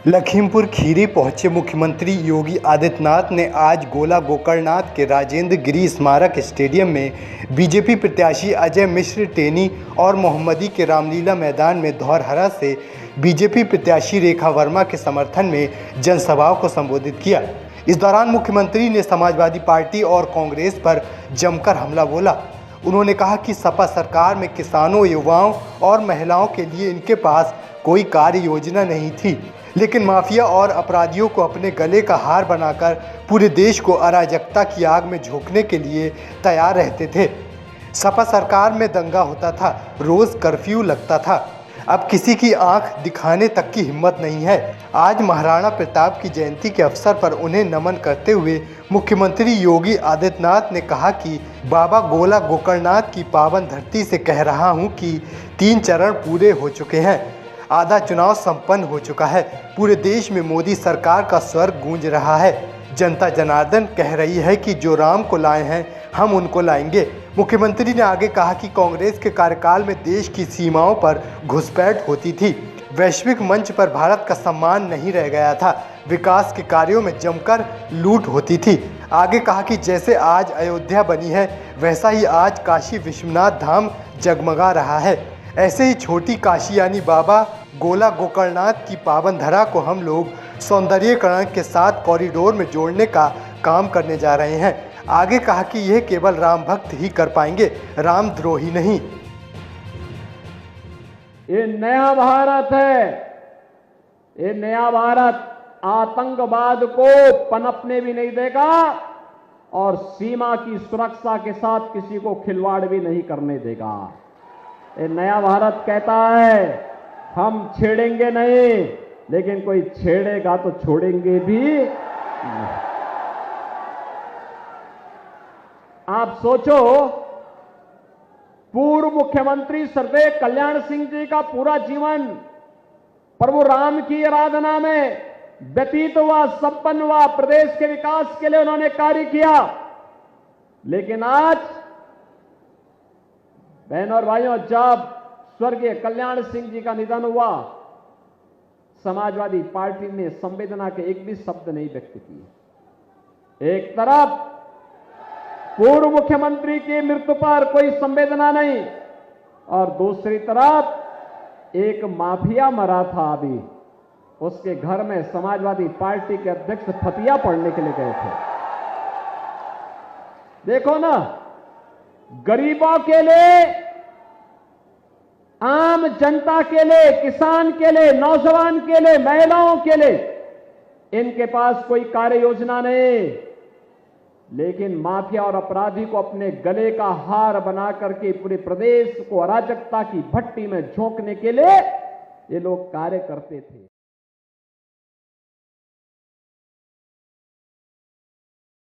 लखीमपुर खीरी पहुंचे मुख्यमंत्री योगी आदित्यनाथ ने आज गोला गोकर्णनाथ के राजेंद्र गिरी स्मारक स्टेडियम में बीजेपी प्रत्याशी अजय मिश्र टेनी और मोहम्मदी के रामलीला मैदान में धौरहरा से बीजेपी प्रत्याशी रेखा वर्मा के समर्थन में जनसभाओं को संबोधित किया। इस दौरान मुख्यमंत्री ने समाजवादी पार्टी और कांग्रेस पर जमकर हमला बोला। उन्होंने कहा कि सपा सरकार में किसानों, युवाओं और महिलाओं के लिए इनके पास कोई कार्य योजना नहीं थी, लेकिन माफिया और अपराधियों को अपने गले का हार बनाकर पूरे देश को अराजकता की आग में झोंकने के लिए तैयार रहते थे। सपा सरकार में दंगा होता था, रोज कर्फ्यू लगता था, अब किसी की आंख दिखाने तक की हिम्मत नहीं है। आज महाराणा प्रताप की जयंती के अवसर पर उन्हें नमन करते हुए मुख्यमंत्री योगी आदित्यनाथ ने कहा कि बाबा गोला गोकर्णनाथ की पावन धरती से कह रहा हूं कि 3 चरण पूरे हो चुके हैं, आधा चुनाव संपन्न हो चुका है, पूरे देश में मोदी सरकार का स्वर गूंज रहा है, जनता जनार्दन कह रही है कि जो राम को लाए हैं हम उनको लाएंगे। मुख्यमंत्री ने आगे कहा कि कांग्रेस के कार्यकाल में देश की सीमाओं पर घुसपैठ होती थी, वैश्विक मंच पर भारत का सम्मान नहीं रह गया था, विकास के कार्यों में जमकर लूट होती थी। आगे कहा कि जैसे आज अयोध्या बनी है वैसा ही आज काशी विश्वनाथ धाम जगमगा रहा है, ऐसे ही छोटी काशी यानी बाबा गोला गोकर्णनाथ की पावन धरा को हम लोग सौंदर्यीकरण के साथ कॉरिडोर में जोड़ने का काम करने जा रहे हैं। आगे कहा कि यह केवल राम भक्त ही कर पाएंगे, राम द्रोही नहीं। ये नया भारत है, ये नया भारत आतंकवाद को पनपने भी नहीं देगा और सीमा की सुरक्षा के साथ किसी को खिलवाड़ भी नहीं करने देगा। ये नया भारत कहता है हम छेड़ेंगे नहीं, लेकिन कोई छेड़ेगा तो छोड़ेंगे भी नहीं। आप सोचो, पूर्व मुख्यमंत्री स्वर्गीय कल्याण सिंह जी का पूरा जीवन प्रभु राम की आराधना में व्यतीत हुआ, संपन्न हुआ, प्रदेश के विकास के लिए उन्होंने कार्य किया। लेकिन आज बहनों और भाइयों, जब स्वर्गीय कल्याण सिंह जी का निधन हुआ, समाजवादी पार्टी ने संवेदना के एक भी शब्द नहीं व्यक्त किए। एक तरफ पूर्व मुख्यमंत्री की मृत्यु पर कोई संवेदना नहीं और दूसरी तरफ एक माफिया मरा था, अभी उसके घर में समाजवादी पार्टी के अध्यक्ष फतिया पढ़ने के लिए गए थे। देखो ना, गरीबों के लिए, आम जनता के लिए, किसान के लिए, नौजवान के लिए, महिलाओं के लिए इनके पास कोई कार्य योजना नहीं, लेकिन माफिया और अपराधी को अपने गले का हार बना करके पूरे प्रदेश को अराजकता की भट्टी में झोंकने के लिए ये लोग कार्य करते थे।